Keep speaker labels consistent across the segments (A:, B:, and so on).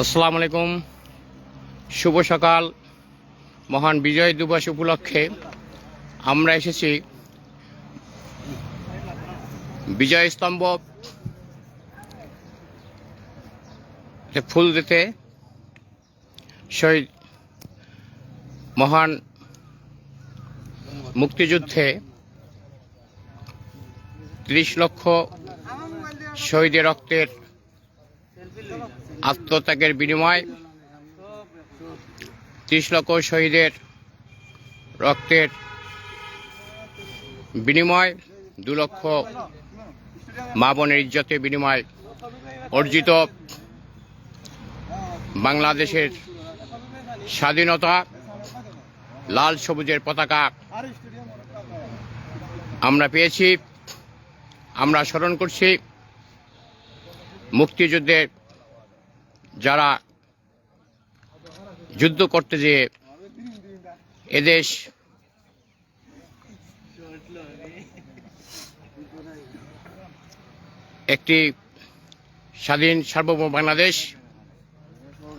A: আসসালামু আলাইকুম। শুভ সকাল। মহান বিজয় দিবস উপলক্ষে আমরা এসেছি বিজয় স্তম্ভ ফুল দিতে। শহীদ মহান মুক্তিযুদ্ধে ৩০ লক্ষ শহীদের রক্তের আত্মত্যাগের বিনিময়, ৩০ লক্ষ শহীদের রক্তের বিনিময়, ২ লক্ষ মা বোনের ইজ্জতের বিনিময় অর্জিত বাংলাদেশের স্বাধীনতা, লাল সবুজের পতাকা আমরা পেয়েছি। আমরা স্মরণ করছি মুক্তিযুদ্ধে যারা যুদ্ধ করতে যেয়ে এদেশ একটি স্বাধীন সার্বভৌম বাংলাদেশ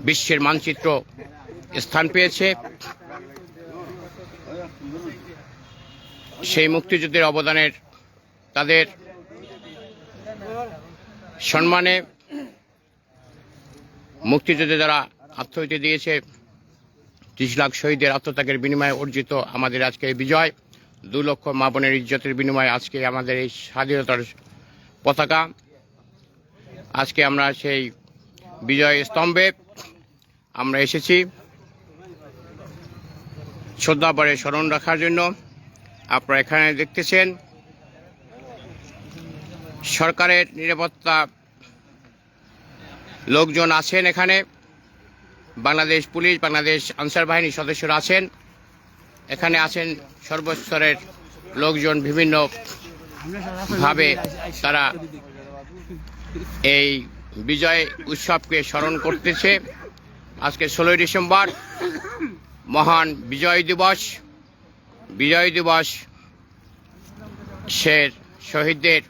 A: বিশ্বের মানচিত্র স্থান পেয়েছে। সেই মুক্তিযুদ্ধের অবদানের তাদের সম্মানে মুক্তিযুদ্ধে যারা আত্মহত্যা দিয়েছে, ৩০ লাখ শহীদের আত্মত্যাগের বিনিময়ে অর্জিত আমাদের আজকে এই বিজয়, ২ লক্ষ মা বোনের ইজ্জতের বিনিময়ে আজকে আমাদের এই স্বাধীনতার পতাকা। আজকে আমরা সেই বিজয় স্তম্ভে আমরা এসেছি শ্রদ্ধাভরে স্মরণ রাখার জন্য। আপনারা এখানে দেখতেছেন সরকারের নিরাপত্তা লোকজন আছেন, এখানে বাংলাদেশ পুলিশ, বাংলাদেশ আনসার বাহিনীর সদস্যরা আছেন, এখানে আছেন সর্বস্তরের লোকজন। বিভিন্নভাবে তারা এই বিজয় উৎসবকে স্মরণ করতেছে। আজকে 16ই ডিসেম্বর মহান বিজয় দিবস। বিজয় দিবস শহীদদের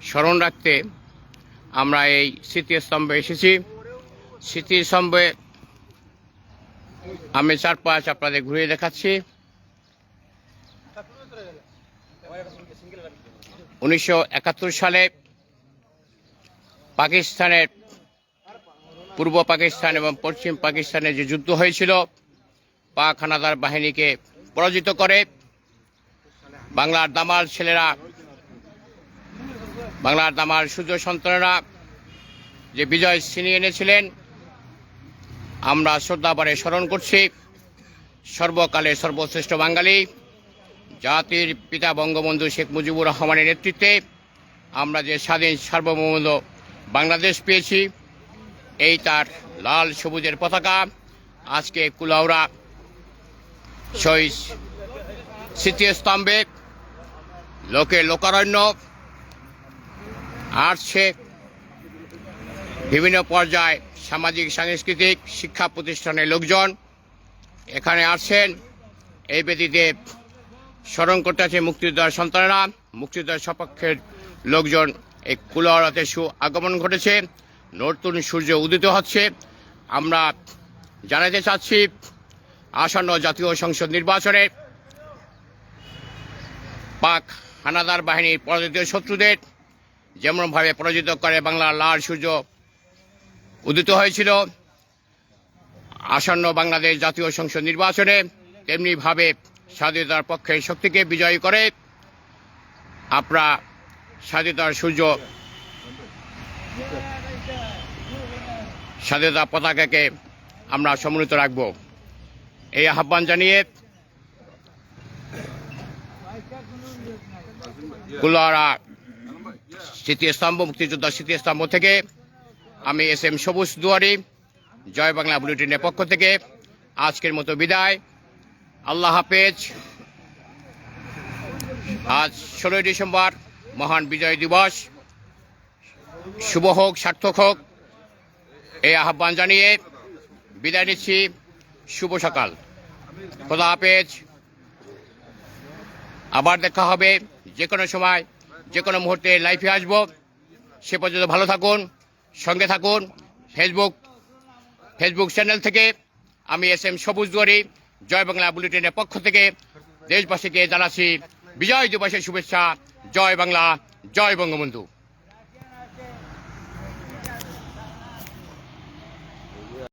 A: স্মরণ রাখতে আমরা এই স্মৃতিস্তম্ভে এসেছি। স্মৃতিস্তম্ভে আমি চারপাশ আপনাদের ঘুরিয়ে দেখাচ্ছি। 1971 সালে পাকিস্তানের পূর্ব পাকিস্তান এবং পশ্চিম পাকিস্তানে যে যুদ্ধ হয়েছিল, পাক হানাদার বাহিনীকে পরাজিত করে বাংলার দামাল ছেলেরা, বাংলার দামাল সূর্য সন্তানেরা যে বিজয় ছিনিয়ে এনেছিলেন, আমরা শ্রদ্ধাভরে স্মরণ করছি। সর্বকালের সর্বশ্রেষ্ঠ বাঙালি, জাতির পিতা বঙ্গবন্ধু শেখ মুজিবুর রহমানের নেতৃত্বে আমরা যে স্বাধীন সার্বভৌম বাংলাদেশ পেয়েছি, এই তার লাল সবুজের পতাকা আজকে কুলাউড়া শহীদ স্মৃতিস্তম্ভে লোকে লোকারণ্য আসছে। বিভিন্ন পর্যায়ে সামাজিক সাংস্কৃতিক শিক্ষা প্রতিষ্ঠানের লোকজন এখানে আসছেন। এই বেদিতে স্মরণ করতে আছে মুক্তিযোদ্ধার সন্তানেরা, মুক্তিযোদ্ধার সপক্ষের লোকজন। এই কুলাউড়াতে আগমন ঘটেছে, নতুন সূর্য উদিত হচ্ছে। আমরা জানাতে চাচ্ছি আসন্ন জাতীয় সংসদ নির্বাচনে পাক হানাদার বাহিনীর পরাজিত শত্রুদের যেমনভাবে পরাজিত করে বাংলার লাল সূর্য উদিত হয়েছিল আসন্ন বাংলাদেশ জাতীয় সংসদ নির্বাচনে, তেমনিভাবে স্বাধীনতার পক্ষের শক্তিকে বিজয়ী করে আমরা স্বাধীনতার সূর্য, স্বাধীনতা পতাকাকে আমরা সমুন্নত রাখব। এই আহ্বান জানিয়ে কুলাউড়া স্মৃতিস্তম্ভ, মুক্তিযোদ্ধা স্মৃতিস্তম্ভ থেকে আমি SM সবুজ দুয়ারি, জয় বাংলা বুলেটিনের পক্ষ থেকে আজকের মতো বিদায়। আল্লাহ হাফেজ। আজ 16ই ডিসেম্বর মহান বিজয় দিবস, শুভ হোক, সার্থক হোক, এই আহ্বান জানিয়ে বিদায় নিচ্ছি। শুভ সকাল, খোদা হাফেজ। আবার দেখা হবে যে কোনো সময়, যে কোনো মুহূর্তে লাইভে আসবো। সে পর্যন্ত ভালো থাকুন, সঙ্গে থাকুন। ফেসবুক ফেসবুক চ্যানেল থেকে আমি SM সবুজ দুয়ারি জয় বাংলা বুলেটিনের পক্ষ থেকে দেশবাসীকে জানাচ্ছি বিজয় দিবসের শুভেচ্ছা। জয় বাংলা, জয় বঙ্গবন্ধু।